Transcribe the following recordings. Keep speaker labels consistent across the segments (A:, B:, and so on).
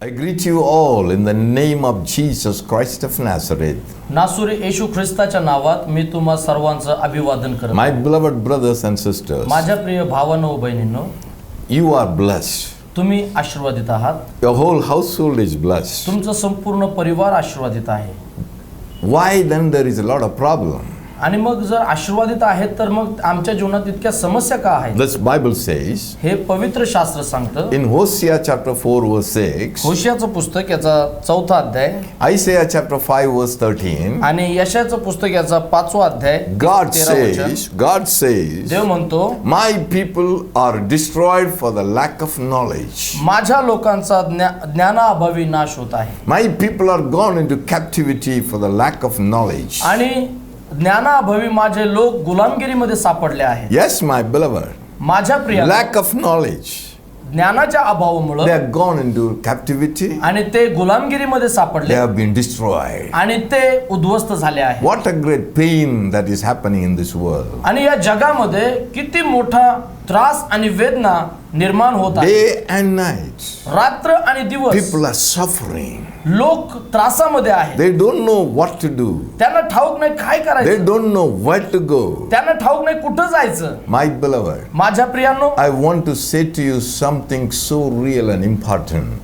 A: I greet you all in the name of Jesus Christ of Nazareth.
B: नासुरी येशू ख्रिस्ताच्या नावात मी तुम्हा सर्वांचं अभिवादन करतो.
A: My beloved brothers and sisters,
B: माझ्या प्रिय भावांनो व बहिणींनो,
A: you are blessed.
B: तुम्ही आशीर्वादित आहात.
A: Your whole household is blessed.
B: तुमचा संपूर्ण परिवार आशीर्वादित आहे.
A: Why then there is a lot of problem?
B: आणि मग जर आशीर्वादित आहेत तर मग आमच्या जीवनात इतक्या समस्या का आहेत?
A: This Bible says
B: हे पवित्र शास्त्र सांगतं.
A: in Hosea chapter 4 verse 6,
B: होशियाचं पुस्तक याचा 4था अध्याय
A: Isaiah chapter 5 verse 13,
B: आणि यशायाचं पुस्तक याचा 5वा अध्याय
A: God
B: 13 वचन.
A: says,
B: देव म्हणतो,
A: my people are destroyed for the lack of knowledge.
B: माझ्या लोकांचा ज्ञानाअभावी नाश होत आहे.
A: My people are gone into captivity for the lack of knowledge.
B: आणि ज्ञानाअभावी माझे लोक गुलामगिरीमध्ये सापडले आहेत.
A: Yes, my beloved.
B: माझ्या प्रिया,
A: Lack of knowledge.
B: ज्ञानाच्या
A: They
B: अभावामुळे
A: have gone into captivity.
B: आणि ते गुलामगिरीमध्ये
A: They
B: सापडले
A: have been destroyed.
B: आणि ते उद्ध्वस्त झाले आहेत.
A: What a great pain that is happening in this world.
B: आणि या जगामध्ये किती मोठा त्रास आणि वेदना निर्माण होत आहे.
A: Day and night.
B: रात्र आणि दिवस
A: People are suffering.
B: लोक त्रासामध्ये आहेत.
A: They don't know what to do.
B: त्यांना ठाऊक नाही काय
A: They
B: करायचं.
A: don't know where to go.
B: त्यांना ठाऊक नाही कुठं जायचं.
A: My beloved,
B: माझ्या प्रियांनो,
A: I want to say to you something so real and important.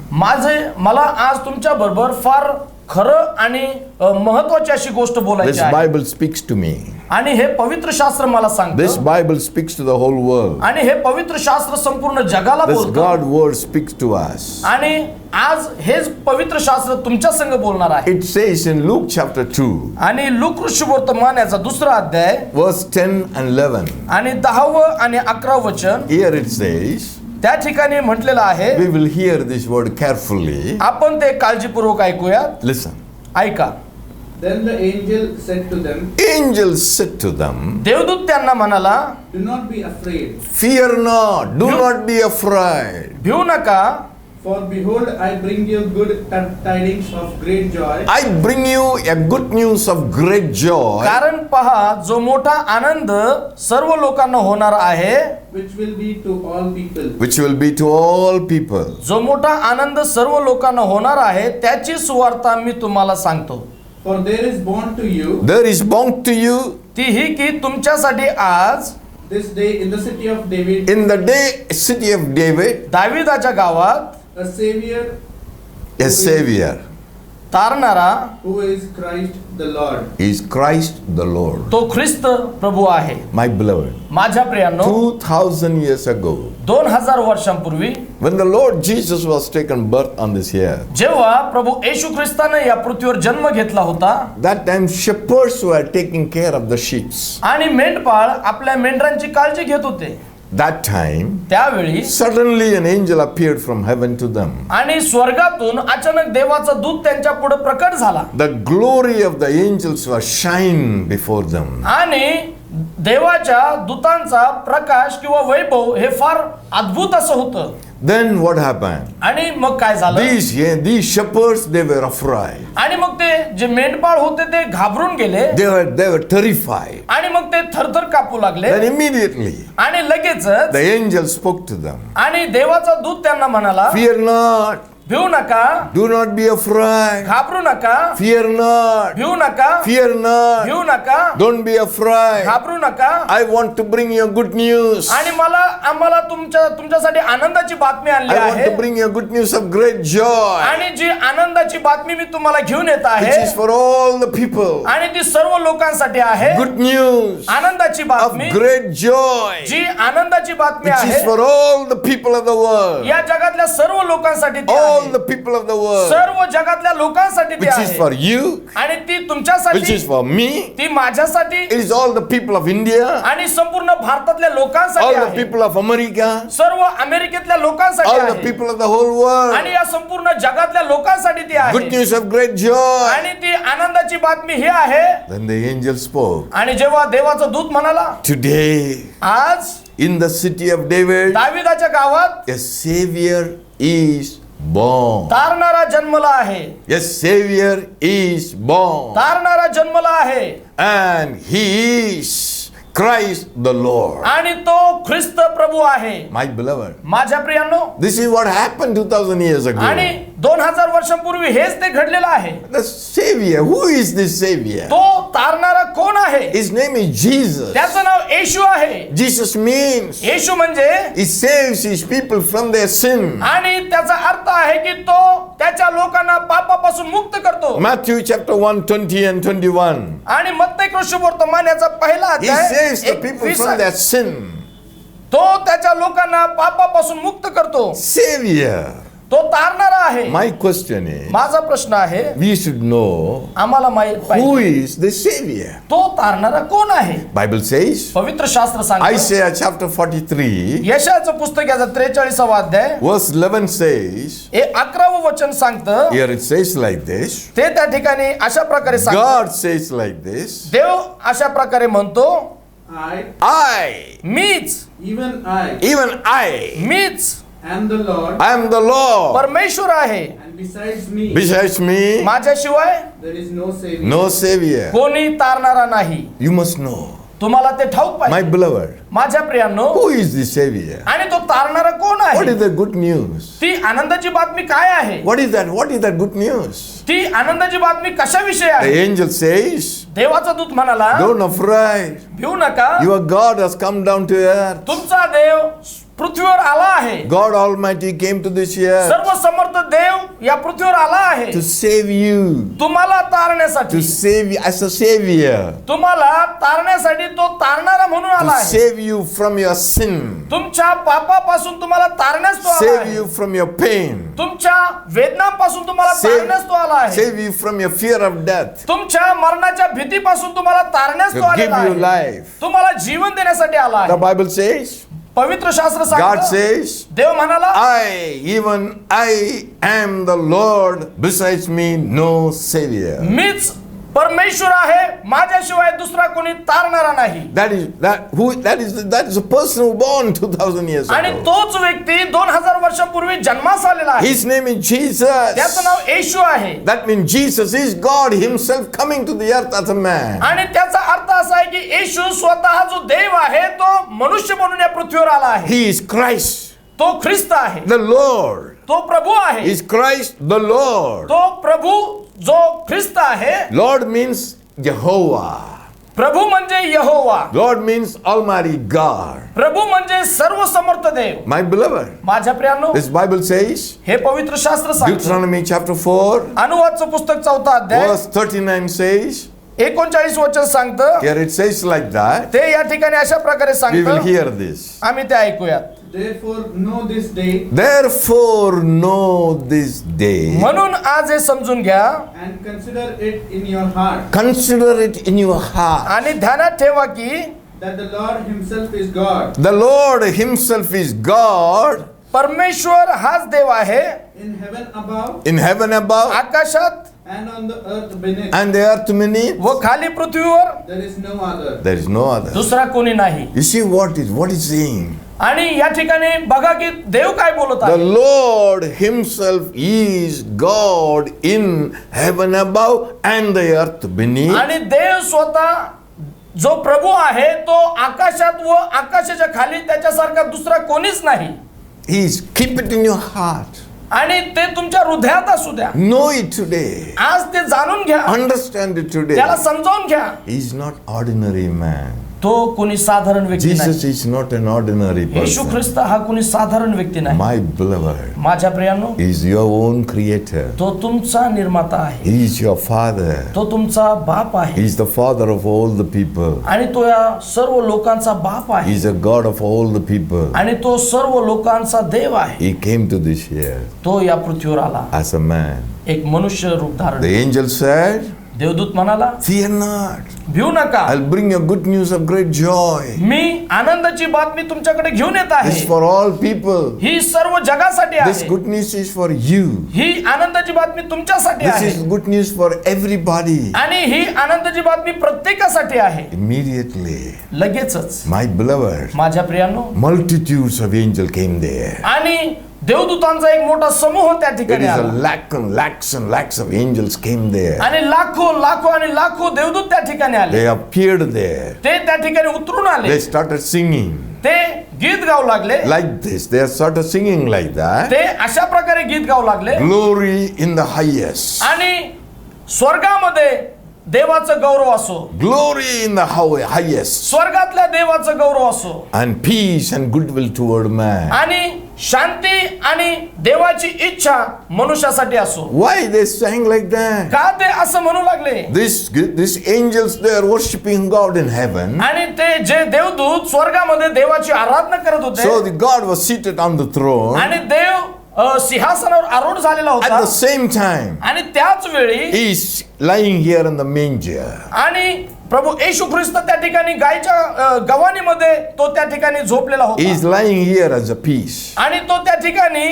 B: मला आज तुमच्या बरोबर फार खरं आणि महत्वाची अशी गोष्ट बोलायची
A: This
B: आहे.
A: Bible speaks to me.
B: आणि हे पवित्र शास्त्र मला
A: This
B: सांगतं.
A: Bible speaks to the whole world.
B: आणि हे पवित्र शास्त्र संपूर्ण जगाला
A: This
B: बोलतं.
A: God word speaks to us.
B: आणि आज हेच पवित्र शास्त्र तुमच्या संग बोलणार आहे.
A: It says in Luke chapter 2,
B: आणि लूक ऋषिवर्तमान याचा 2रा अध्याय
A: verse 10 and 11.
B: आणि 10वं आणि 11वं वचन
A: Here it says,
B: त्या ठिकाणी म्हटलेलं आहे.
A: we will hear this word carefully.
B: आपण ते काळजीपूर्वक ऐकूयात.
A: Listen.
B: ऐका.
C: Then the angel said to them,
A: Angels said to them,
B: देवदूत त्यांना म्हणाला,
C: Do not be afraid,
A: fear not, do not be afraid.
B: भिऊ नका,
C: for behold, I bring you good tidings of great joy,
A: I bring you a good news of great joy,
B: कारण पहा जो मोठा आनंद सर्व लोकांना होणार आहे.
C: which will be to all people.
A: which will be to all people.
B: जो मोठा आनंद सर्व लोकांना होणार आहे त्याची सुवार्ता मी तुम्हाला सांगतो.
C: For there is born to you
A: There is born to you
B: ती ही की तुमच्यासाठी आज
C: this day in the city of David
A: in the city of David
B: दाविदाच्या गावात
C: a Savior
A: a Savior.
B: तारणारा
C: who is Christ the Lord.
A: He is Christ the Lord.
B: तो ख्रिस्त प्रभू आहे.
A: My beloved,
B: माझ्या प्रियांनो,
A: 2000 years ago,
B: 2000 वर्षांपूर्वी
A: when the Lord Jesus was taken birth on this earth,
B: जेव्हा प्रभू येशू ख्रिस्ताने या पृथ्वीवर जन्म घेतला होता,
A: that time shepherds were taking care of the sheep.
B: आणि मेंढपाळ आपल्या मेंढरांची काळजी घेत होते.
A: That time,
B: त्यावेळी
A: suddenly an angel appeared from heaven to them.
B: आणि स्वर्गातून अचानक देवाचा दूत त्यांच्या पुढे प्रकट झाला.
A: The glory of the angels was shine before them.
B: आणि देवाच्या दूतांचा प्रकाश किंवा वैभव हे फार अद्भुत असं होतं.
A: Then what happened?
B: आणि मग काय झालं?
A: These shepherds, they were afraid.
B: आणि मग ते जे मेंढपाळ होते ते घाबरून गेले
A: They were terrified.
B: आणि मग ते थरथर कापू लागले.
A: Then immediately
B: आणि लगेचच
A: the angel spoke to them.
B: आणि देवाचा दूत त्यांना म्हणाला,
A: Fear not,
B: भिऊ नका,
A: do not be afraid.
B: घाबरू नका,
A: Fear not,
B: भिऊ नका,
A: fear not,
B: भिऊ नका,
A: don't be afraid.
B: घाबरू नका.
A: I want to bring you good news.
B: आणि आम्हाला तुमच्यासाठी आनंदाची बातमी आणली
A: I want
B: आहे.
A: to bring you good news of great joy,
B: आणि जी आनंदाची बातमी मी तुम्हाला घेऊन येत
A: which
B: आहे
A: is for all the people.
B: आणि ती सर्व लोकांसाठी आहे.
A: Good news
B: आनंदाची
A: of
B: बातमी,
A: great joy,
B: जी आनंदाची बातमी
A: which is
B: आहे
A: for all the people of the world.
B: या जगातल्या सर्व लोकांसाठी ती
A: All
B: आहे.
A: the people of the world,
B: सर्व जगातल्या लोकांसाठी ती
A: which is
B: आहे.
A: for you,
B: आणि ती
A: which
B: तुमच्यासाठी,
A: is for me,
B: ती माझ्यासाठी,
A: it is all the people of India,
B: आणि संपूर्ण भारतातल्या लोकांसाठी
A: all the
B: आहे.
A: people of America,
B: सर्व अमेरिकेतल्या लोकांसाठी
A: all the
B: आहे.
A: people of the whole world.
B: आणि या संपूर्ण जगातल्या लोकांसाठी ती आहे.
A: Good news of great joy.
B: आणि ती आनंदाची बातमी ही आहे.
A: Then the angel spoke.
B: आणि जेव्हा देवाचा दूत म्हणाला,
A: Today,
B: आज
A: in the city of David,
B: दाविदाच्या गावात
A: a Savior is born.
B: तारणारा जन्मला आहे.
A: A Savior is born.
B: तारणारा जन्मला आहे.
A: And He is Christ the Lord.
B: आणि तो ख्रिस्त प्रभू आहे.
A: My beloved,
B: माझ्या प्रियांनो,
A: this is what happened 2000 years ago.
B: आणि 2000 वर्षांपूर्वी हेच ते घडलेलं आहे.
A: The Savior. Who is this Savior?
B: तो तारणारा कोण आहे?
A: His name is Jesus.
B: त्याचं नाव येशू आहे.
A: Jesus means
B: येशू म्हणजे
A: He saves His people from their sin.
B: आणि त्याचा अर्थ आहे की तो त्याच्या लोकांना पापापासून मुक्त करतो.
A: Matthew chapter 1, 20 and 21.
B: आणि मत्ती वर्तमान याचा पहिला
A: He
B: अध्याय
A: saves the people
B: 21
A: from their sin.
B: तो त्याच्या लोकांना पापापासून मुक्त करतो.
A: Savior.
B: तो तारणारा आहे.
A: My question is,
B: माझा प्रश्न आहे,
A: we should know
B: आम्हाला माहित
A: who
B: पाहिजे
A: is the Savior.
B: तो तारणारा कोण आहे.
A: Bible says,
B: पवित्र शास्त्र सांगतं,
A: Isaiah chapter 43,
B: यशायाचं पुस्तक याचा 43वा अध्याय
A: verse 11 says,
B: 11वं वचन सांगतं.
A: here it says like this,
B: ते त्या ठिकाणी अशा प्रकारे सांगतं.
A: God says like this,
B: देव अशा प्रकारे म्हणतो,
A: I,
B: मीच,
A: even I,
B: मीच
C: am the Lord,
A: I am the Lord.
B: परमेश्वर आहे.
C: and besides me,
A: Besides me,
B: माझ्याशिवाय
C: there is no Savior.
A: no Savior.
B: कोणी तारणारा नाही.
A: You must know,
B: तुम्हाला ते ठाऊक
A: my
B: पाहिजे.
A: beloved,
B: माझ्या प्रियांनो,
A: who is the Savior?
B: आणि तो तारणारा कोण
A: What
B: आहे?
A: is the good news?
B: ती आनंदाची बातमी काय आहे?
A: What is that? What is that good news?
B: ती आनंदाची बातमी कशाविषयी
A: The
B: आहे?
A: angel says,
B: देवाचा दूत म्हणाला,
A: don't afraid.
B: भिऊ नका,
A: Your God has come down to earth.
B: तुमचा देव पृथ्वीवर आला आहे.
A: God Almighty came to this earth
B: सर्व समर्थ देव या पृथ्वीवर आला आहे
A: to save you,
B: तुम्हाला तारण्यासाठी.
A: to save you as a Savior,
B: तुम्हाला तारण्यासाठी तो तारणारा म्हणून आला
A: to
B: आहे.
A: save you from your sin,
B: तुमच्या पापापासून तुम्हाला तारण्यास तो आला
A: save
B: आहे.
A: you from your pain,
B: तुमच्या वेदनांपासून तुम्हाला तारण्यास तो आला आहे.
A: save you from your fear of death,
B: तुमच्या मरणाच्या भीतीपासून तुम्हाला तारण्यास
A: to
B: तो
A: give
B: आलेला
A: you
B: आहे.
A: life.
B: तुम्हाला जीवन देण्यासाठी आला
A: The
B: आहे.
A: Bible says,
B: पवित्र शास्त्र
A: God
B: सांगतं,
A: says,
B: देव म्हणाला,
A: even I am the Lord, besides me no Savior.
B: मीच परमेश्वर आहे, माझ्याशिवाय दुसरा कोणी तारणारा नाही.
A: That is a person who born 2000 years
B: आणि
A: ago.
B: तोच व्यक्ती 2000 वर्षांपूर्वी जन्मास आलेला आहे.
A: His name is Jesus.
B: त्याचं नाव येशू आहे.
A: That means Jesus is God Himself coming to the earth as a man.
B: आणि त्याचा अर्थ असा आहे की येशू स्वतः जो देव आहे तो मनुष्य म्हणून या पृथ्वीवर आला आहे.
A: He is Christ,
B: तो ख्रिस्त आहे.
A: the Lord.
B: तो प्रभू आहे.
A: Is Christ the Lord?
B: तो प्रभू जो ख्रिस्त आहे.
A: Lord means Jehovah.
B: प्रभू म्हणजे यहोवा.
A: Lord means Almighty God.
B: प्रभू म्हणजे सर्व समर्थ देव.
A: My beloved,
B: माझ्या प्रियांनो,
A: this Bible says,
B: हे पवित्र शास्त्र सांगतं.
A: Deuteronomy chapter 4,
B: अनुवादचं पुस्तक 4 अध्याय
A: verse 39 says,
B: 39 वचन सांगतं.
A: here it says like that.
B: ते या ठिकाणी अशा प्रकारे
A: We will
B: सांगतं.
A: hear this.
B: आम्ही ते ऐकूयात.
C: Therefore know this day
A: Therefore know this day.
B: म्हणून आज हे समजून घ्या
C: and consider it in your heart
A: Consider it in your heart.
B: आणि ध्यानात ठेवा की
C: that the Lord Himself is God
A: The Lord Himself is God
B: परमेश्वर हाच देव आहे
C: in heaven above
A: in heaven above
B: आकाशात
C: and on the earth beneath.
A: and the earth beneath.
B: व खाली पृथ्वीवर
C: There is no other.
A: There is no other.
B: दुसरा कोणी नाही.
A: You see what is saying?
B: आणि या ठिकाणी बघा की देव काय बोलत
A: The
B: आहे.
A: Lord Himself is God in heaven above and the earth beneath.
B: आणि देव स्वतः जो प्रभू आहे तो आकाशात व आकाशाच्या खाली त्याच्यासारखा दुसरा कोणीच नाही.
A: He is keep it in your heart.
B: आणि ते तुमच्या हृदयात असू द्या.
A: Know it today.
B: आज ते जाणून घ्या.
A: Understand it today.
B: त्याला समजावून घ्या.
A: He is not ordinary man.
B: तो कोणी साधारण व्यक्ती
A: Jesus
B: नाही.
A: is not an ordinary
B: Yeshu
A: person.
B: ख्रिस्त हा कोणी साधारण व्यक्ती नाही.
A: My beloved,
B: माझ्या प्रियांनो,
A: He is your own creator.
B: तो तुमचा निर्माता आहे.
A: He is your father.
B: तो तुमचा बाप
A: He
B: आहे
A: is the father of all the people.
B: आणि तो या सर्व लोकांचा बाप
A: He
B: आहे
A: is a God of all the people.
B: आणि तो सर्व लोकांचा देव आहे.
A: He came to this earth
B: तो या पृथ्वीवर आला
A: as a man.
B: एक मनुष्य रूप धारण.
A: The angel said,
B: देवदूत म्हणाला,
A: fear not.
B: भिऊ नका,
A: I'll bring you good news of great joy.
B: मी आनंदाची बातमी तुमच्याकडे घेऊन येत
A: This
B: आहे.
A: is for all people.
B: ही सर्व जगासाठी
A: This
B: आहे.
A: good news is for you.
B: ही आनंदाची बातमी तुमच्यासाठी
A: This
B: आहे
A: is good news for everybody.
B: आणि ही आनंदाची बातमी प्रत्येकासाठी आहे.
A: Immediately,
B: लगेचच
A: my beloved,
B: माझ्या प्रियांनो,
A: multitudes of angels came there.
B: आणि देवदूतांचा एक मोठा समूह त्या
A: There
B: ठिकाणी
A: is a
B: आला
A: lakhs and lakhs of angels came there.
B: आणि लाखो लाखो आणि लाखो देवदूत त्या ठिकाणी आले.
A: They appeared there.
B: ते त्या ठिकाणी उतरून आले
A: They started singing.
B: ते गीत गाऊ लागले.
A: like this. They are sort of singing like that.
B: ते अशा प्रकारे गीत गाऊ लागले.
A: Glory in the highest.
B: आणि स्वर्गामध्ये देवाचं गौरव असो.
A: Glory in the highest.
B: स्वर्गातल्या देवाचं गौरव असो.
A: And peace and goodwill toward man.
B: आणि शांती आणि देवाची इच्छा मनुष्यासाठी असो.
A: Why they sang like that?
B: का ते असं म्हणू लागले?
A: These angels, they are worshiping God in heaven.
B: आणि ते जे देवदूत स्वर्गामध्ये देवाची आराधना करत होते.
A: So the God was seated on the throne.
B: आणि देव सिंहासनावर आरूढ झालेला
A: At
B: होता.
A: the same time,
B: आणि त्याच वेळी
A: he is lying here in the manger.
B: आणि प्रभू येशू ख्रिस्त त्या ठिकाणी गायच्या गवाणीमध्ये तो त्या ठिकाणी झोपलेला
A: He is
B: होता.
A: lying here as a peace.
B: आणि तो त्या ठिकाणी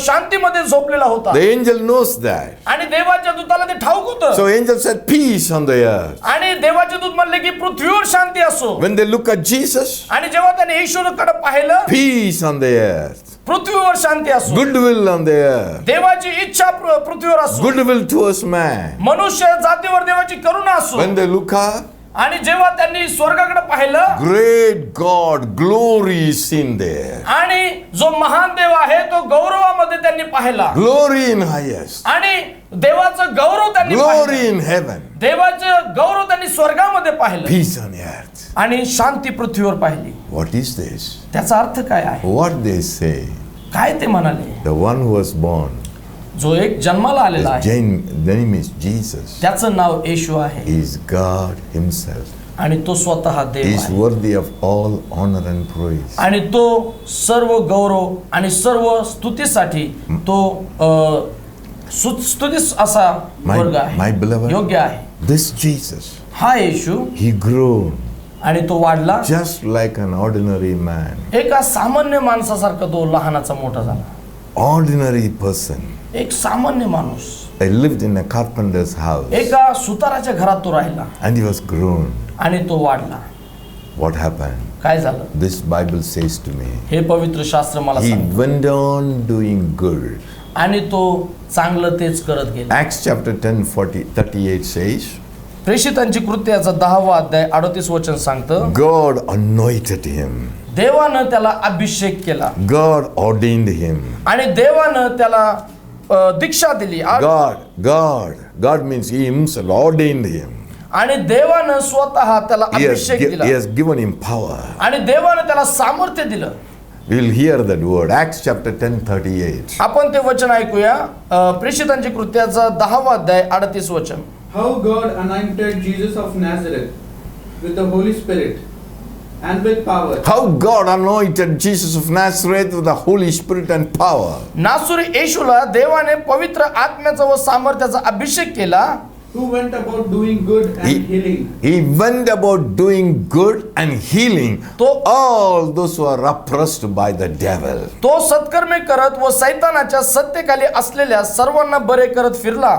B: शांतीमध्ये झोपलेला होता.
A: The angel knows that.
B: आणि देवाच्या दूताला ते ठाऊक होतं.
A: So angel said, peace on the earth.
B: आणि देवाचे दूत म्हणले की पृथ्वीवर शांती असो.
A: When they look at Jesus,
B: आणि जेव्हा त्याने येशूकडे पाहिलं,
A: peace on the earth.
B: पृथ्वीवर शांती असो.
A: Goodwill on the earth.
B: देवाची इच्छा पृथ्वीवर असो.
A: Goodwill towards man.
B: मनुष्य जातीवर देवाची करुणा असो.
A: When they look up,
B: आणि जेव्हा त्यांनी स्वर्गाकडे पाहिलं,
A: great God, glory is seen there.
B: आणि जो महान देव आहे तो गौरवामध्ये त्यांनी पाहिला.
A: Glory in highest.
B: आणि देवाचं गौरव त्यांनी
A: Glory
B: पाहिलं.
A: in heaven.
B: देवाचं गौरव त्यांनी स्वर्गामध्ये पाहिलं.
A: Peace on earth.
B: आणि शांती पृथ्वीवर पाहिली.
A: What is this?
B: त्याचा अर्थ काय आहे?
A: What they say?
B: काय ते म्हणाले?
A: The one who was born,
B: जो एक जन्माला आलेला आहे
A: the name is Jesus.
B: त्याचं नाव येशू आहे.
A: He is God himself.
B: आणि तो स्वतः देव
A: He is
B: आहे.
A: worthy of all honor and praise.
B: आणि तो सर्व गौरव आणि सर्व स्तुतीसाठी तो स्तुतीस असा वर्ग
A: My
B: आहे,
A: beloved,
B: योग्य आहे.
A: this Jesus,
B: हा येशू
A: he grew
B: आणि तो वाढला.
A: just like an ordinary man.
B: एका सामान्य माणसासारखा तो लहानाचा मोठा झाला.
A: Ordinary person.
B: एक सामान्य माणूस
A: I lived in a carpenter's house
B: एका सुताराच्या घरात तो राहिला
A: and he was grown.
B: आणि तो वाढला.
A: What happened?
B: काय झालं?
A: This Bible says to me,
B: हे पवित्र शास्त्र मला
A: he
B: सांगतं.
A: went on doing good.
B: आणि तो चांगलं तेच करत गेला.
A: Acts chapter 10:38 says,
B: प्रेषितांची कृत्याचा 10वा अध्याय 38 वचन सांगतं,
A: God anointed him.
B: देवानं त्याला अभिषेक केला
A: God ordained him.
B: आणि देवानं त्याला दीक्षा दिली.
A: God means he himself ordained him.
B: आणि देवानं स्वतः त्याला
A: He
B: अभिषेक दिला
A: has given him power.
B: आणि देवानं त्याला सामर्थ्य दिलं.
A: We'll hear that word. Acts chapter 10:38.
B: आपण ते वचन ऐकूया. प्रेषितांची कृत्याचा 10वा अध्याय 38 वचन.
C: How God anointed Jesus of Nazareth with the Holy Spirit and with power.
A: How God anointed Jesus of Nazareth with the Holy Spirit and power.
B: नासुरी येशूला देवाने पवित्र आत्म्याचा व सामर्थ्याचा अभिषेक केला.
C: Who went about doing good and healing.
A: He went about doing good and healing all those who are oppressed by the devil.
B: तो सत्कर्मे करत व सैतानाच्या सत्तेखाली असलेल्या सर्वांना बरे करत फिरला.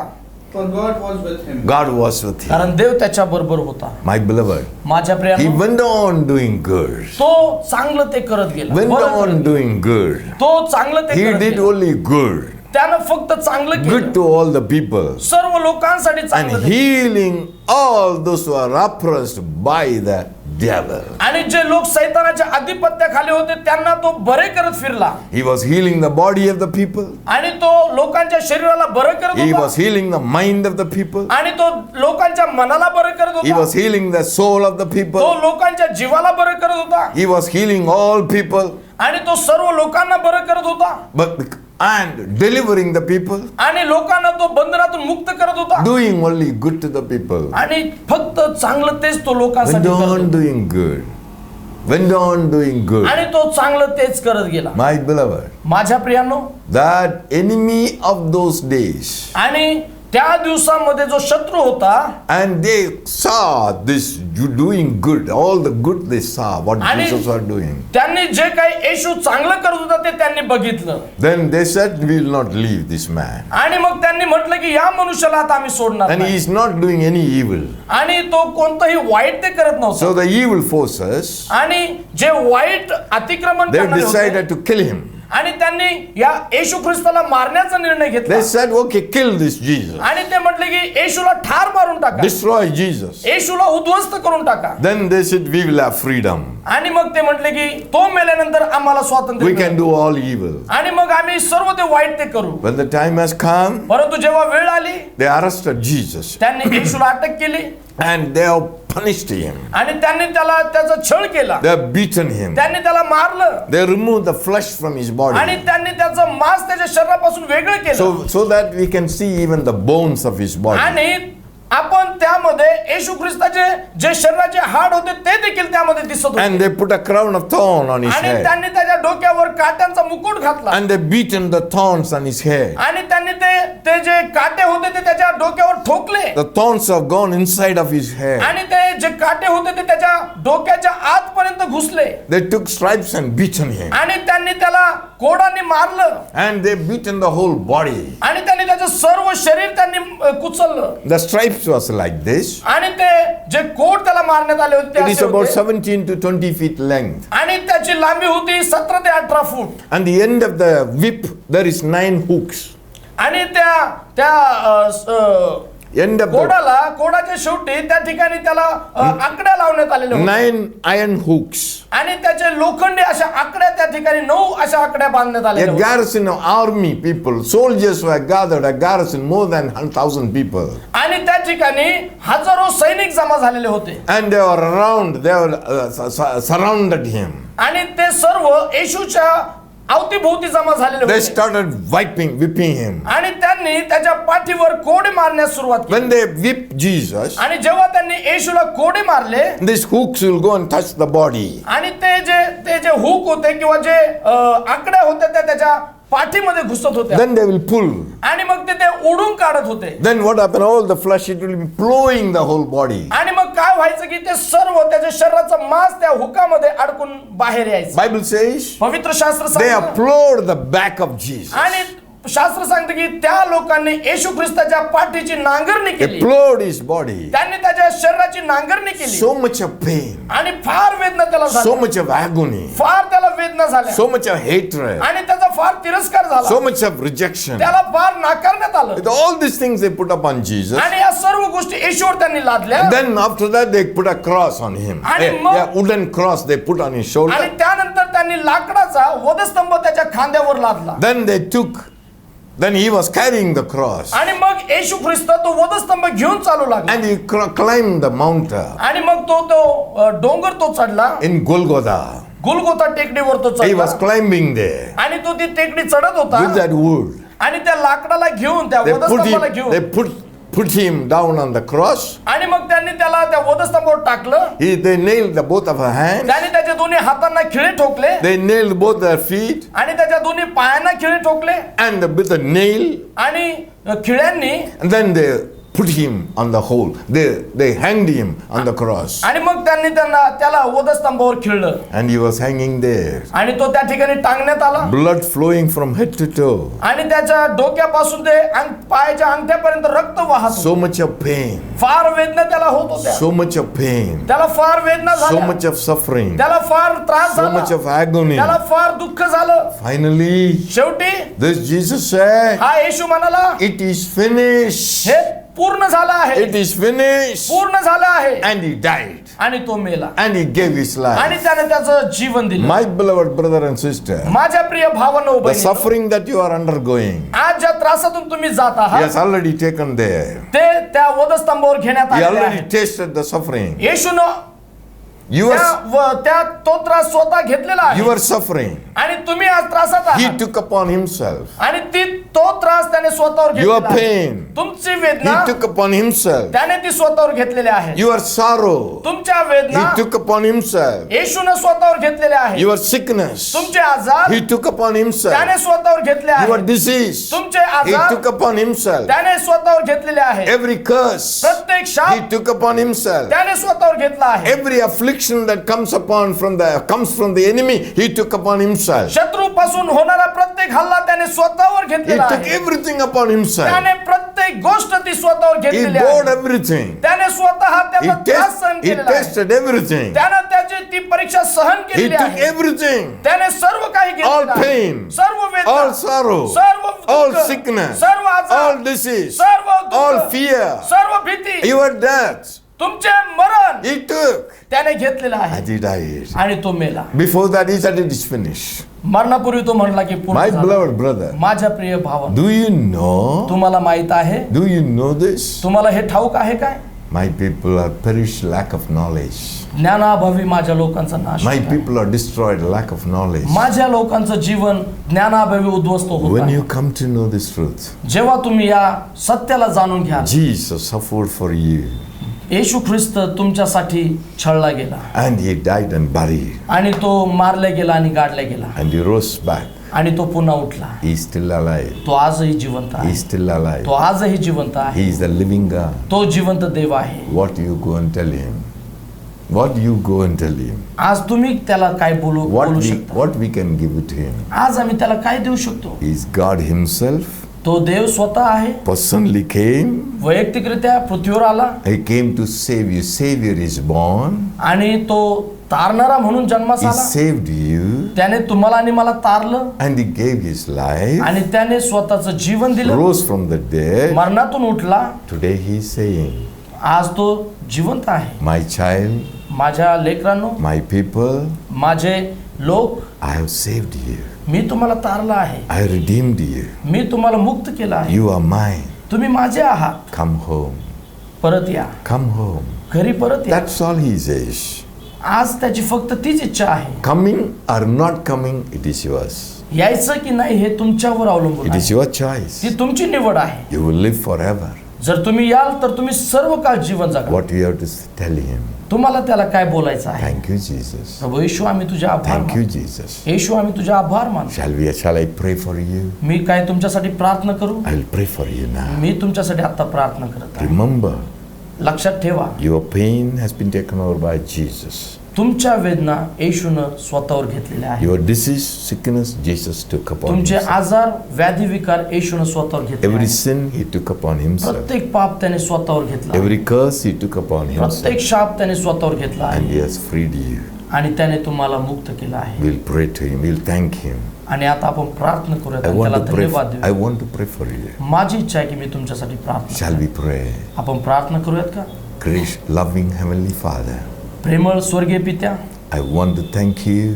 C: For God was with him.
A: God was with him.
B: कारण देव त्याच्या बरोबर होता.
A: My beloved,
B: माझ्या
A: he
B: प्रियानो,
A: went on doing good.
B: तो चांगलं ते करत गेला.
A: Went
B: बरं करत
A: on
B: गेला.
A: doing good.
B: तो चांगलं ते
A: He
B: करत
A: did
B: गेला.
A: only good.
B: त्यानं फक्त चांगलं
A: Good
B: केलं.
A: to all the people.
B: सर्व लोकांसाठी
A: And
B: चांगलं ते.
A: healing all those who are oppressed by the devil.
B: आणि जे लोक सैतानाच्या अधिपत्याखाली होते त्यांना तो बरे करत फिरला.
A: He was healing the body of the people.
B: आणि तो लोकांच्या शरीराला बरं करत
A: He
B: होता.
A: was healing the mind of the people.
B: आणि तो लोकांच्या मनाला बरं करत
A: He
B: होता.
A: was healing the soul of the
B: तो
A: people.
B: लोकांच्या जीवाला बरं करत होता.
A: He was healing all people.
B: आणि तो सर्व लोकांना बरं करत होता.
A: And delivering the people.
B: आणि लोकांना तो बंधनातून मुक्त करत होता.
A: Doing only good to the people.
B: आणि फक्त चांगलं तेच तो
A: Went
B: लोकांसाठी करत
A: on
B: होता.
A: doing good. Went on doing good.
B: आणि तो चांगलं तेच करत गेला.
A: My beloved,
B: माझ्या प्रियांनो,
A: that enemy of those days,
B: आणि त्या दिवसामध्ये जो शत्रू होता
A: and they saw this, you doing good, all the good they saw, what
B: आणि
A: Jesus was doing.
B: त्यांनी जे काही येशू चांगलं करत होता ते त्यांनी बघितलं.
A: Then they said, we will not leave this man.
B: आणि मग त्यांनी म्हटलं की या मनुष्याला आता आम्ही सोडणार
A: And he
B: नाही.
A: is not doing any evil.
B: आणि तो कोणतंही वाईट ते करत नव्हता.
A: So the evil forces,
B: आणि जे वाईट अतिक्रमण
A: they
B: करणारे होते,
A: decided to kill him.
B: आणि त्यांनी या येशू ख्रिस्ताला मारण्याचा निर्णय घेतला.
A: They said, okay, kill this Jesus.
B: आणि ते म्हटले की येशूला ठार मारून टाका,
A: Destroy Jesus.
B: येशूला उद्ध्वस्त करून टाका.
A: Then they said, we will have freedom.
B: आणि मग ते म्हटले की तो मेल्यानंतर आम्हाला
A: We
B: स्वातंत्र्य
A: can
B: मिळेल.
A: do all evil.
B: आणि मग आम्ही सर्व ते वाईट ते करू.
A: When the time has come,
B: परंतु जेव्हा वेळ आली
A: they arrested Jesus
B: त्यांनी येशूला अटक केली
A: and they have punished him.
B: आणि त्यांनी त्याला त्याचा छळ केला,
A: They have beaten him.
B: त्यांनी त्याला मारलं
A: They removed the flesh from his
B: आणि
A: body
B: त्यांनी त्याचं मांस त्याच्या शरीरापासून वेगळं केलं.
A: so that we can see even the bones of his body.
B: आणि आपण त्यामध्ये येशू ख्रिस्ताचे जे शरीराचे हाड होते ते देखील त्यामध्ये दिसत होते.
A: And they put a crown of thorn on his
B: आणि
A: head.
B: त्यांनी त्याच्या डोक्यावर काट्यांचा मुकुट घातला
A: And they beaten the thorns on his head.
B: आणि त्यांनी ते जे काटे होते ते त्याच्या डोक्यावर ठोकले
A: The thorns have gone inside of his head.
B: आणि ते जे काटे होते ते त्याच्या डोक्याच्या आतपर्यंत घुसले
A: They took stripes and beaten him.
B: आणि त्यांनी त्याला कोडाने मारलं
A: And they beaten the whole body.
B: आणि त्यांनी त्याचं सर्व शरीर त्यांनी कुचललं.
A: The stripes was like this.
B: आणि ते जे कोड त्याला मारण्यात आले होते ते
A: It is
B: असे
A: about
B: होते.
A: 17 to 20 feet length.
B: आणि त्याची लांबी होती 17 ते 18 फूट.
A: And the end of the whip, there is 9 hooks.
B: आणि त्या
A: End of the
B: कोडाच्या शेवटी त्या ठिकाणी त्याला आकड्या लावण्यात आलेल्या होत्या
A: 9 iron hooks.
B: आणि त्याचे लोखंडी अशा आकड्या त्या ठिकाणी 9 अशा आकड्या बांधण्यात
A: A
B: आलेल्या होत्या.
A: garrison of army people, soldiers were gathered, a garrison more than 1,000 people.
B: आणि त्या ठिकाणी हजारो सैनिक जमा झालेले होते
A: And they were around, they were surrounded him.
B: आणि ते सर्व येशूच्या अवतीभोवती जमा झालेले
A: They
B: होते
A: started whipping him.
B: आणि त्यांनी त्याच्या पाठीवर कोडे मारण्यास सुरुवात केली.
A: When they whipped Jesus,
B: आणि जेव्हा त्यांनी येशूला कोडे मारले
A: these hooks will go and touch the body.
B: आणि ते जे हुक होते किंवा जे आकड्या होत्या त्या त्याच्या पाठीमध्ये घुसत होत्या
A: Then they will pull.
B: आणि मग ते ओढून काढत होते.
A: Then what happened? All the flesh, it will be blowing the whole body.
B: आणि मग काय व्हायचं की ते सर्व त्याच्या शरीराचं मांस त्या हुकामध्ये अडकून बाहेर यायचं.
A: Bible says
B: पवित्र शास्त्र
A: they
B: सांगतं
A: applaud the back of Jesus.
B: आणि शास्त्र सांगतं की त्या लोकांनी येशू ख्रिस्ताच्या पाठीची नांगरणी केली,
A: Applaud his body.
B: त्यांनी त्याच्या शरीराची नांगरणी केली
A: So much of pain,
B: आणि फार वेदना त्याला
A: so
B: झाल्या,
A: much of agony,
B: फार त्याला वेदना झाल्या
A: so much of hatred,
B: आणि त्याचा फार तिरस्कार
A: so
B: झाला,
A: much of rejection.
B: त्याला फार नाकारण्यात आलं
A: With all these things they put upon Jesus.
B: आणि या सर्व गोष्टी येशूवर त्यांनी लादल्या.
A: And then after that they put a cross on him.
B: आणि
A: A
B: मग-
A: wooden cross they put on his
B: आणि
A: shoulder.
B: त्यानंतर त्यांनी लाकडाचा वधस्तंभ त्याच्या खांद्यावर लादला
A: Then he was carrying the cross.
B: आणि मग येशू ख्रिस्त तो वधस्तंभ घेऊन चालू लागला
A: And he climbed the mountain
B: आणि मग तो डोंगर तो चढला,
A: in Golgotha.
B: गुलगोता टेकडीवर तो
A: He was
B: चढला
A: climbing there
B: आणि तो ती टेकडी चढत होता
A: with that wood.
B: आणि त्या लाकडाला घेऊन त्या वधस्तंभाला घेऊन
A: They put him down on the cross.
B: आणि मग त्यांनी त्याला त्या वधस्तंभावर टाकलं.
A: They nailed the both of her hands.
B: त्यांनी त्याच्या दोन्ही हातांना खिळे ठोकले
A: They nailed both their feet.
B: आणि त्याच्या दोन्ही पायांना खिळे ठोकले
A: And with a nail.
B: आणि खिळ्यांनी
A: And then they put him on the hole. They hanged him on the cross.
B: आणि मग त्यांनी त्याला वधस्तंभावर खिळलं
A: And he was hanging there.
B: आणि तो त्या ठिकाणी टांगण्यात आला
A: Blood flowing from head to toe.
B: आणि त्याच्या डोक्यापासून ते पायाच्या अंगठ्यापर्यंत रक्त वाहत होतं.
A: So much of pain.
B: फार वेदना त्याला होत होत्या,
A: So much of pain.
B: त्याला फार वेदना
A: So
B: झाल्या,
A: much of suffering.
B: त्याला फार त्रास
A: So much
B: झाला,
A: of agony.
B: त्याला फार दुःख झालं.
A: Finally,
B: शेवटी
A: this Jesus said,
B: हा येशू म्हणाला
A: it is finished.
B: हे पूर्ण झालं आहे,
A: It is finished.
B: पूर्ण झालं आहे.
A: And he died.
B: आणि तो मेला
A: And he gave his
B: आणि
A: life.
B: त्याने त्याचं जीवन दिलं.
A: My beloved brother and sister,
B: माझ्या प्रिय भावांनो
A: the
B: बहिणींनो,
A: suffering that you are undergoing,
B: आज ज्या त्रासातून तुम्ही जात
A: he
B: आहात
A: has already taken there.
B: ते त्या वधस्तंभावर घेण्यात
A: He
B: आलेले
A: already
B: आहे.
A: tasted the suffering.
B: येशूनं
A: You
B: तो त्रास स्वतः घेतलेला आहे
A: are suffering.
B: आणि तुम्ही आज त्रासात
A: He
B: आहात
A: took upon himself.
B: आणि तो त्रास त्याने स्वतःवर
A: Your
B: घेतलेला आहे.
A: pain,
B: तुमची
A: he
B: वेदना
A: took upon himself.
B: त्याने ती स्वतःवर घेतलेली आहे.
A: Your sorrow,
B: तुमच्या
A: he
B: वेदना
A: took upon himself.
B: येशूने स्वतःवर घेतलेल्या आहेत.
A: Your sickness,
B: तुमचे आजार
A: he took upon himself.
B: त्याने स्वतःवर घेतले
A: Your
B: आहेत.
A: disease,
B: तुमचे
A: he
B: आजार
A: took upon himself.
B: त्याने स्वतःवर घेतलेले आहेत.
A: Every curse,
B: प्रत्येक
A: he
B: शाप
A: took upon himself.
B: त्याने स्वतःवर घेतला आहे.
A: Every affliction that comes from the enemy, he took upon himself.
B: शत्रूपासून होणारा प्रत्येक हल्ला त्याने स्वतःवर
A: He
B: घेतलेला
A: took
B: आहे.
A: everything upon himself.
B: त्याने प्रत्येक गोष्ट ती स्वतःवर
A: He
B: घेतलेली
A: bore
B: आहे.
A: everything.
B: त्याने स्वतः
A: He
B: त्याचा त्रास सहन
A: he
B: केलेला आहे.
A: tasted everything.
B: त्यानं त्याची ती परीक्षा सहन
A: He
B: केलेली
A: took
B: आहे.
A: everything.
B: त्याने सर्व काही
A: All
B: घेतलेलं आहे.
A: pain,
B: सर्व वेदना,
A: all sorrow,
B: सर्व
A: all
B: दुःख,
A: sickness,
B: सर्व आजार,
A: all disease,
B: सर्व दुःख,
A: all fear,
B: सर्व भीती,
A: your death.
B: तुमचे मरण
A: He took
B: त्याने घेतलेलं आहे
A: and he died.
B: आणि तो मेला.
A: Before that, he said it is finished.
B: मरणापूर्वी तो म्हणला की पूर्ण
A: My
B: झालं.
A: beloved brother,
B: माझ्या प्रिय भावा,
A: do you know?
B: तुम्हाला माहित आहे,
A: Do you know this?
B: तुम्हाला हे ठाऊक आहे काय?
A: My people are perished lack of knowledge.
B: ज्ञानाभावी माझ्या लोकांचा नाश
A: My
B: होत आहे.
A: people are destroyed lack of knowledge.
B: माझ्या लोकांचं जीवन ज्ञानाभावी उद्ध्वस्त होत
A: When
B: आहे.
A: you come to know this truth,
B: जेव्हा तुम्ही या सत्याला जाणून घ्या,
A: Jesus suffered for you
B: येशू ख्रिस्त तुमच्यासाठी छळला गेला
A: and he died and buried
B: आणि तो मारला गेला आणि गाडला गेला
A: and he rose back.
B: आणि तो पुन्हा उठला.
A: He is still alive.
B: तो आजही जिवंत
A: He
B: आहे.
A: is still alive.
B: तो आजही जिवंत आहे.
A: He is the living God.
B: तो जिवंत देव आहे.
A: What you go and tell him? What you go and tell him?
B: आज तुम्ही त्याला काय बोलू शकता?
A: What we can give it to him?
B: आज आम्ही त्याला काय देऊ शकतो?
A: He is God himself.
B: तो देव स्वतः आहे.
A: Personally came.
B: वैयक्तिकरित्या पृथ्वीवर आला
A: He came to save you. Savior is born.
B: आणि तो तारणारा म्हणून जन्मास
A: He
B: आला.
A: saved you
B: त्याने तुम्हाला आणि मला तारलं
A: and he gave his life.
B: आणि त्याने स्वतःचं जीवन दिलं.
A: Rose from the dead.
B: मरणातून उठला.
A: Today he is saying,
B: आज तो जिवंत आहे.
A: my child,
B: माझ्या लेकरांनो,
A: my people,
B: माझे लोक,
A: I have saved you.
B: मी तुम्हाला तारलं आहे.
A: I redeemed you.
B: मी तुम्हाला मुक्त केलं आहे.
A: You are mine.
B: तुम्ही माझे आहात.
A: Come home.
B: परत या.
A: Come home.
B: घरी परत या.
A: That's all he says.
B: आज त्याची फक्त तीच इच्छा आहे.
A: Coming or not coming, it is yours.
B: यायचं की नाही हे तुमच्यावर अवलंबून
A: It is
B: आहे.
A: your choice.
B: ती तुमची निवड आहे.
A: You will live forever.
B: जर तुम्ही याल तर तुम्ही सर्व काळ जीवन जगा.
A: What we have to tell him?
B: तुम्हाला त्याला काय बोलायचं आहे?
A: Thank you, Jesus.
B: प्रभू येशू, आम्ही तुझे आभार
A: Thank you,
B: मानतो.
A: Jesus.
B: येशू, आम्ही तुझे आभार मानतो.
A: Shall I pray for you?
B: मी काय तुमच्यासाठी प्रार्थना करू?
A: I will pray for you now.
B: मी तुमच्यासाठी आता प्रार्थना करत आहे.
A: Remember,
B: लक्षात ठेवा,
A: your pain has been taken over by Jesus.
B: तुमच्या वेदना येशूनं स्वतःवर घेतलेल्या आहेत.
A: Your disease, sickness, Jesus took upon
B: तुमचे
A: himself.
B: आजार, व्याधी, विकार येशूनं स्वतःवर घेतले
A: Every
B: आहेत.
A: sin he took upon himself.
B: प्रत्येक पाप त्याने स्वतःवर घेतला.
A: Every curse he took upon himself.
B: प्रत्येक शाप त्याने स्वतःवर घेतला आहे.
A: And he has freed you.
B: आणि त्याने तुम्हाला मुक्त केलं आहे.
A: We'll pray to him. We'll thank him.
B: आणि आता आपण प्रार्थना करूया,
A: I want
B: त्याला
A: to pray.
B: धन्यवाद
A: I
B: देऊ.
A: want to pray for you.
B: माझी इच्छा आहे की मी तुमच्यासाठी प्रार्थना
A: Shall
B: करेन.
A: we pray?
B: आपण प्रार्थना करूयात का?
A: Gracious, loving Heavenly Father,
B: प्रेमळ स्वर्गीय पित्या,
A: I want to thank you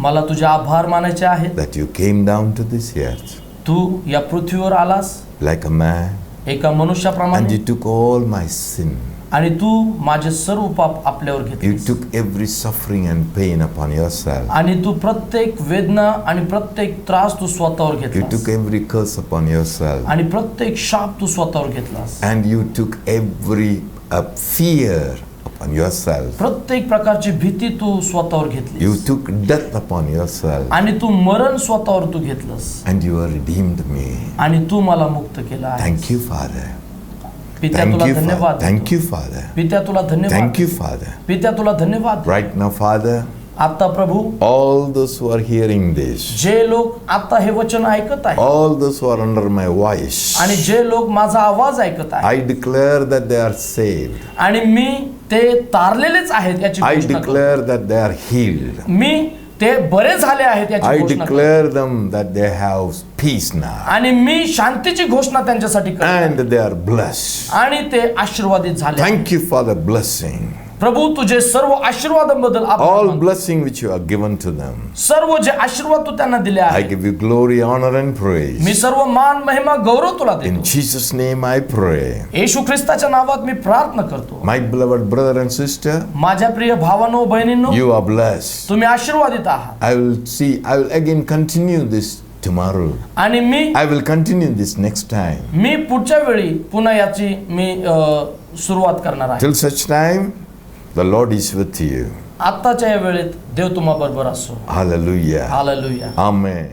B: मला तुझे आभार मानायचे आहेत.
A: that you came down to this earth
B: तू या पृथ्वीवर आलास
A: like a man
B: एका
A: and
B: मनुष्याप्रमाणे
A: you took all my sin.
B: आणि तू माझे सर्व पाप आपल्यावर
A: You
B: घेतलीस.
A: took every suffering and pain upon yourself.
B: आणि तू प्रत्येक वेदना आणि प्रत्येक त्रास तू स्वतःवर
A: You
B: घेतलास.
A: took every curse upon yourself.
B: आणि प्रत्येक शाप तू स्वतःवर घेतलास.
A: And you took every fear upon yourself.
B: प्रत्येक प्रकारची भीती तू स्वतःवर
A: You
B: घेतलीस.
A: took death upon yourself.
B: आणि तू मरण स्वतःवर तू घेतलंस.
A: And you have redeemed me.
B: आणि तू मला मुक्त केलं आहे.
A: Thank you, Father.
B: पित्या
A: Thank
B: तुला
A: you, Father.
B: धन्यवाद.
A: Thank you, Father.
B: पित्या तुला धन्यवाद.
A: Thank you, Father.
B: पित्या तुला धन्यवाद.
A: Right now, Father,
B: आता प्रभू,
A: all those who are hearing this,
B: जे लोक आता हे वचन ऐकत आहेत
A: all those who are under my voice,
B: आणि जे लोक माझा आवाज ऐकत आहेत
A: I declare that they are saved.
B: आणि मी ते तारलेलेच आहेत याची
A: I
B: घोषणा करतो.
A: declare that they are healed.
B: मी ते बरे झाले आहेत याची
A: I
B: घोषणा करतो.
A: declare them that they have peace now.
B: आणि मी शांतीची घोषणा त्यांच्यासाठी करतो
A: And they are blessed.
B: आणि ते आशीर्वादित झाले.
A: Thank you for the blessing.
B: प्रभू, तुझे सर्व आशीर्वादांबद्दल आभार
A: All
B: मानतो.
A: blessing which you have given to them.
B: सर्व जे आशीर्वाद तू त्यांना दिले
A: I
B: आहेत,
A: give you glory, honor, and
B: me
A: praise.
B: सर्व मान, महिमा, गौरव तुला
A: In
B: देतो.
A: Jesus' name I pray.
B: येशू ख्रिस्ताच्या नावात मी प्रार्थना करतो.
A: My beloved brother and sister,
B: माझ्या प्रिय भावांनो, बहिणींनो,
A: you are blessed.
B: तुम्ही आशीर्वादित आहात.
A: I will again continue this tomorrow.
B: आणि
A: I will continue this next time.
B: मी पुढच्या वेळी पुन्हा याची मी सुरुवात करणार आहे.
A: Till such time, the Lord is with you.
B: आत्ताच्या या वेळेत देव तुम्हा बरोबर असो.
A: Hallelujah.
B: हालेलुया.
A: Amen.